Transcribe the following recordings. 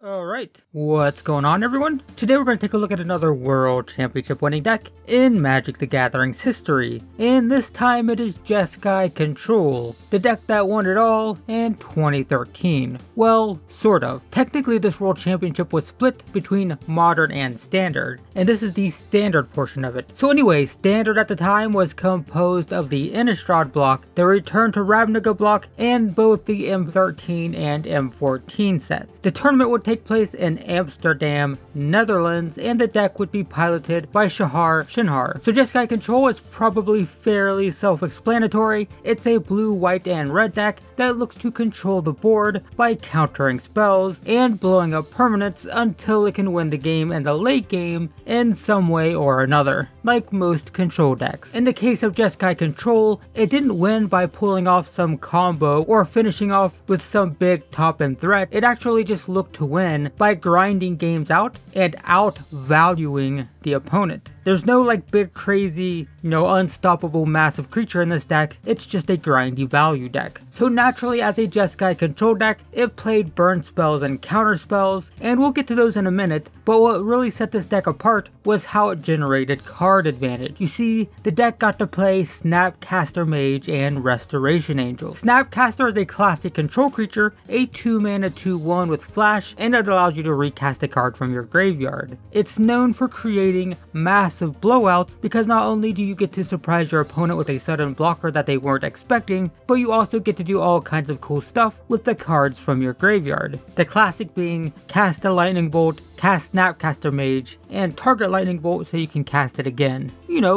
Alright, what's going on everyone? Today we're going to take a look at another World Championship winning deck in Magic the Gathering's history. And this time it is Jeskai Control, the deck that won it all in 2013. Well, sort of. Technically this World Championship was split between Modern and Standard, and this is the Standard portion of it. So anyway, Standard at the time was composed of the Innistrad block, the Return to Ravnica block, and both the M13 and M14 sets. The tournament would take place in Amsterdam, Netherlands, and the deck would be piloted by Shahar Shenhar. So Jeskai Control is probably fairly self-explanatory. It's a blue, white, and red deck that looks to control the board by countering spells and blowing up permanents until it can win the game in the late game in some way or another, like most control decks. In the case of Jeskai Control, it didn't win by pulling off some combo or finishing off with some big top-end threat. It actually just looked to win by grinding games out and outvaluing the opponent. There's no like big crazy, unstoppable massive creature in this deck. It's just a grindy value deck. So naturally, as a Jeskai Control deck, it played burn spells and counter spells, and we'll get to those in a minute. But what really set this deck apart was how it generated card advantage. You see, the deck got to play Snapcaster Mage and Restoration Angel. Snapcaster is a classic control creature, a 2-mana 2/1 with flash, and it allows you to recast a card from your graveyard. It's known for creating massive blowouts because not only do you get to surprise your opponent with a sudden blocker that they weren't expecting, but you also get to do all kinds of cool stuff with the cards from your graveyard. The classic being cast a lightning bolt, cast Snapcaster Mage, and target lightning bolt so you can cast it again.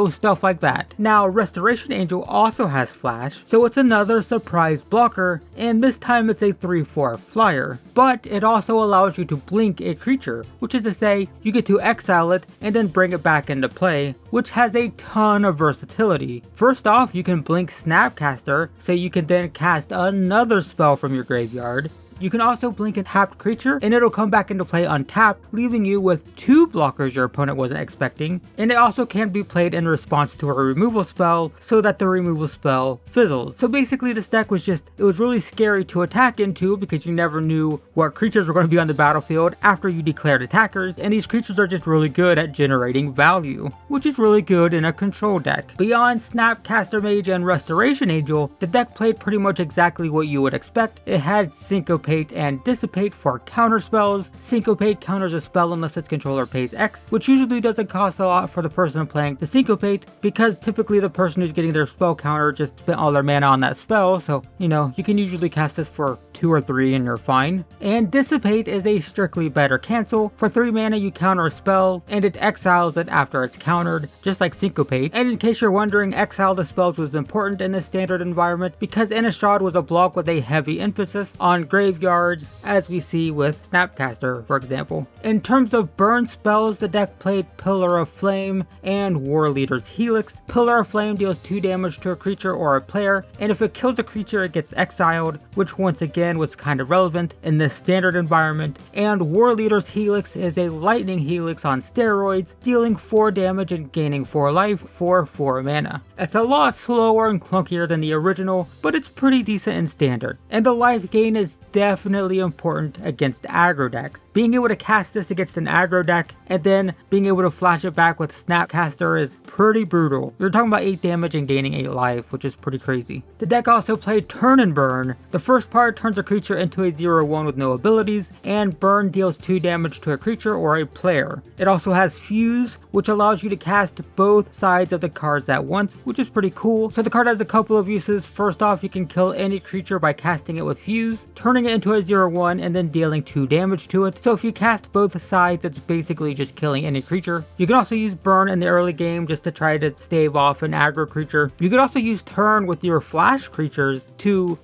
Stuff like that. Now, Restoration Angel also has flash, so it's another surprise blocker, and this time it's a 3/4 flyer. But it also allows you to blink a creature, which is to say, you get to exile it and then bring it back into play, which has a ton of versatility. First off, you can blink Snapcaster, so you can then cast another spell from your graveyard. You can also blink a tapped creature and it'll come back into play untapped, leaving you with 2 blockers your opponent wasn't expecting. And it also can be played in response to a removal spell so that the removal spell fizzles. So basically this deck was it was really scary to attack into because you never knew what creatures were going to be on the battlefield after you declared attackers, and these creatures are just really good at generating value, which is really good in a control deck. Beyond Snapcaster Mage and Restoration Angel, the deck played pretty much exactly what you would expect. It had Syncopate and Dissipate for counter spells. Syncopate counters a spell unless its controller pays X, which usually doesn't cost a lot for the person playing the Syncopate because typically the person who's getting their spell counter just spent all their mana on that spell, so you can usually cast this for 2 or 3 and you're fine. And Dissipate is a strictly better cancel. For 3 mana you counter a spell and it exiles it after it's countered, just like Syncopate. And in case you're wondering, exile the spells was important in this standard environment because Innistrad was a block with a heavy emphasis on graveyards, as we see with Snapcaster, for example. In terms of burn spells, the deck played Pillar of Flame and War Leader's Helix. Pillar of Flame deals 2 damage to a creature or a player, and if it kills a creature it gets exiled, which once again was kind of relevant in this standard environment. And War Leader's Helix is a lightning helix on steroids, dealing 4 damage and gaining 4 life for 4 mana. It's a lot slower and clunkier than the original, but it's pretty decent in standard. And the life gain is definitely important against aggro decks. Being able to cast this against an aggro deck and then being able to flash it back with Snapcaster is pretty brutal. You're talking about 8 damage and gaining 8 life, which is pretty crazy. The deck also played Turn and Burn. The first part turns a creature into a 0/1 with no abilities, and Burn deals 2 damage to a creature or a player. It also has Fuse, which allows you to cast both sides of the cards at once, which is pretty cool. So the card has a couple of uses. First off, you can kill any creature by casting it with Fuse, turning it into a 0/1 and then dealing 2 damage to it. So if you cast both sides, it's basically just killing any creature. You can also use Burn in the early game just to try to stave off an aggro creature. You could also use Turn with your flash creatures to,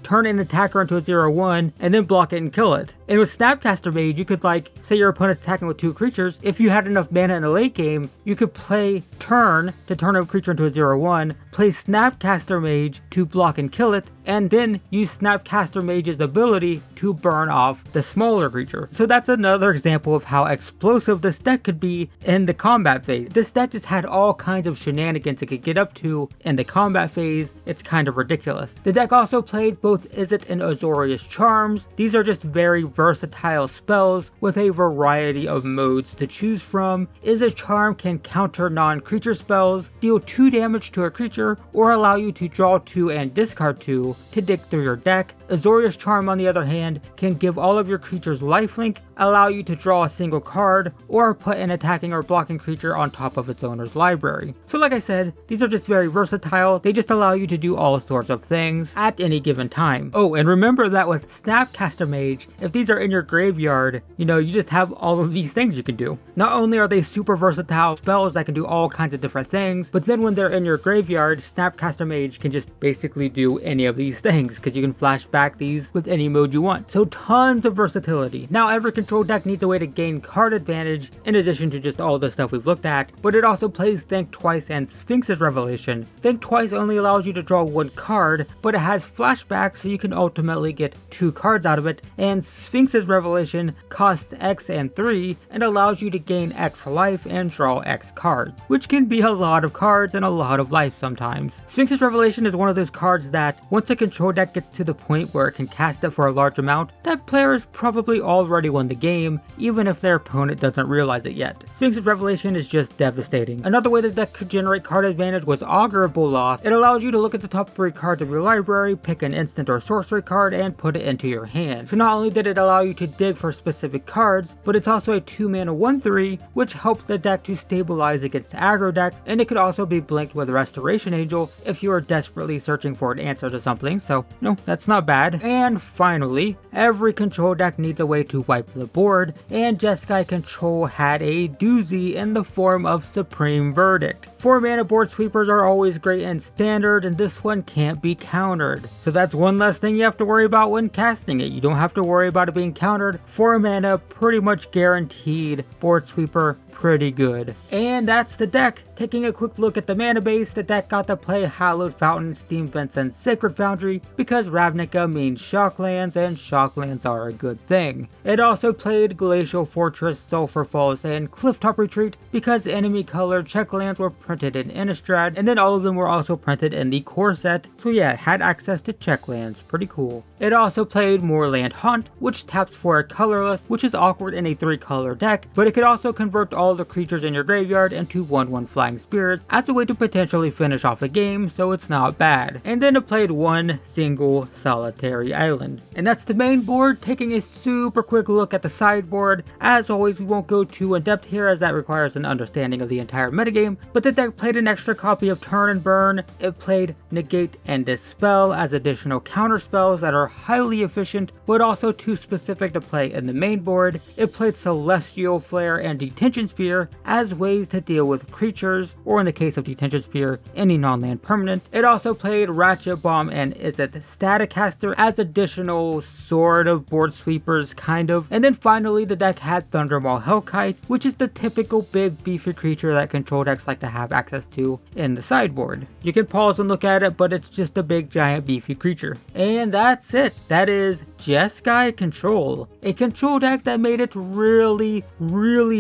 turn an attacker into a 0/1 and then block it and kill it. And with Snapcaster Mage, you could say your opponent's attacking with 2 creatures. If you had enough mana in the late game, you could play Turn to turn a creature into a 0/1, play Snapcaster Mage to block and kill it, and then use Snapcaster Mage's ability to burn off the smaller creature. So that's another example of how explosive this deck could be in the combat phase. This deck just had all kinds of shenanigans it could get up to in the combat phase. It's kind of ridiculous. The deck also played both Izzet and Azorius Charms. These are just very versatile spells with a variety of modes to choose from. Is Charm can counter non-creature spells, deal 2 damage to a creature, or allow you to draw 2 and discard 2 to dig through your deck. Azorius Charm, on the other hand, can give all of your creatures lifelink, allow you to draw a single card, or put an attacking or blocking creature on top of its owner's library. So like I said, these are just very versatile. They just allow you to do all sorts of things at any given time. Oh, and remember that with Snapcaster Mage, if these are in your graveyard, you just have all of these things you can do. Not only are they super versatile spells that can do all kinds of different things, but then when they're in your graveyard, Snapcaster Mage can just basically do any of these things, because you can flash back these with any mode you want. So tons of versatility. Now every control deck needs a way to gain card advantage in addition to just all the stuff we've looked at, but it also plays Think Twice and Sphinx's Revelation. Think Twice only allows you to draw 1 card, but it has flashback so you can ultimately get 2 cards out of it, and Sphinx's Revelation costs X and 3 and allows you to gain X life and draw X cards, which can be a lot of cards and a lot of life sometimes. Sphinx's Revelation is one of those cards that once a control deck gets to the point where it can cast it for a large amount, that player has probably already won the game, even if their opponent doesn't realize it yet. Sphinx's Revelation is just devastating. Another way the deck could generate card advantage was Augur Bolas. It allows you to look at the top 3 cards of your library, pick an instant or sorcery card, and put it into your hand. So not only did it allow you to dig for specific cards, but it's also a 2-mana 1/3, which helps the deck to stabilize against aggro decks, and it could also be blinked with Restoration Angel if you are desperately searching for an answer to something, so no, that's not bad. And finally, every control deck needs a way to wipe the board, and Jeskai Control had a doozy in the form of Supreme Verdict. 4-mana board sweepers are always great in standard, and this one can't be countered. So that's one less thing you have to worry about when casting it. You don't have to worry about it being countered. 4 mana, pretty much guaranteed board sweeper, pretty good. And that's the deck. Taking a quick look at the mana base, the deck got to play Hallowed Fountain, Steam Vents, and Sacred Foundry because Ravnica means shocklands, and shocklands are a good thing. It also played Glacial Fortress, Sulphur Falls, and Clifftop Retreat because enemy colored checklands were printed in Innistrad, and then all of them were also printed in the core set, so yeah, it had access to checklands, pretty cool. It also played Moorland Haunt, which taps for a colorless, which is awkward in a 3-color deck, but it could also convert all the creatures in your graveyard into 1/1 flying spirits as a way to potentially finish off a game, so it's not bad. And then it played 1 single solitary island. And that's the main board. Taking a super quick look at the sideboard, as always we won't go too in depth here as that requires an understanding of the entire metagame, but the deck played an extra copy of Turn and Burn. It played Negate and Dispel as additional counter spells that are highly efficient but also too specific to play in the main board. It played Celestial Flare and Detention Sphere as ways to deal with creatures, or in the case of Detention Sphere, any non-land permanent. It also played Ratchet Bomb and Staticaster as additional sort of board sweepers, kind of. And then finally the deck had Thundermaw Hellkite, which is the typical big beefy creature that control decks like to have access to in the sideboard. You can pause and look at it, but it's just a big giant beefy creature. And that's it. That is Jeskai Control, a control deck that made it really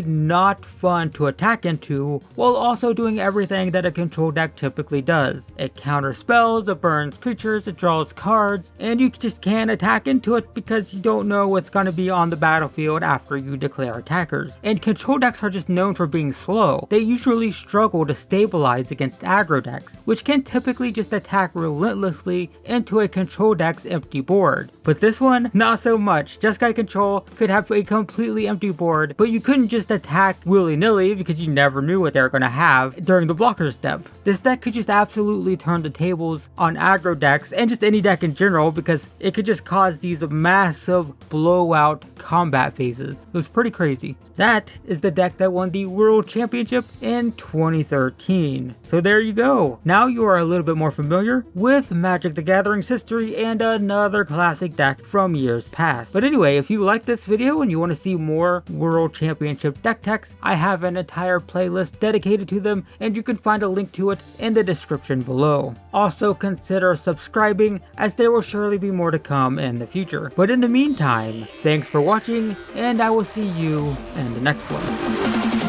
not fun to attack into, while also doing everything that a control deck typically does. It counters spells, it burns creatures, it draws cards, and you just can't attack into it because you don't know what's going to be on the battlefield after you declare attackers. And control decks are just known for being slow. They usually struggle to stabilize against aggro decks, which can typically just attack relentlessly into a control deck's empty board. But this one, not so much. Jeskai Control could have a completely empty board, but you couldn't just attack willy-nilly because you never knew what they were going to have during the blocker step. This deck could just absolutely turn the tables on aggro decks and just any deck in general because it could just cause these massive blowout combat phases. It was pretty crazy. That is the deck that won the World Championship in 2013. So there you go. Now you are a little bit more familiar with Magic the Gathering's history and another classic deck from years past. But anyway, if you like this video and you want to see more World Championship deck techs, I have an entire playlist dedicated to them, and you can find a link to it in the description below. Also consider subscribing, as there will surely be more to come in the future. But in the meantime, thanks for watching, and I will see you in the next one.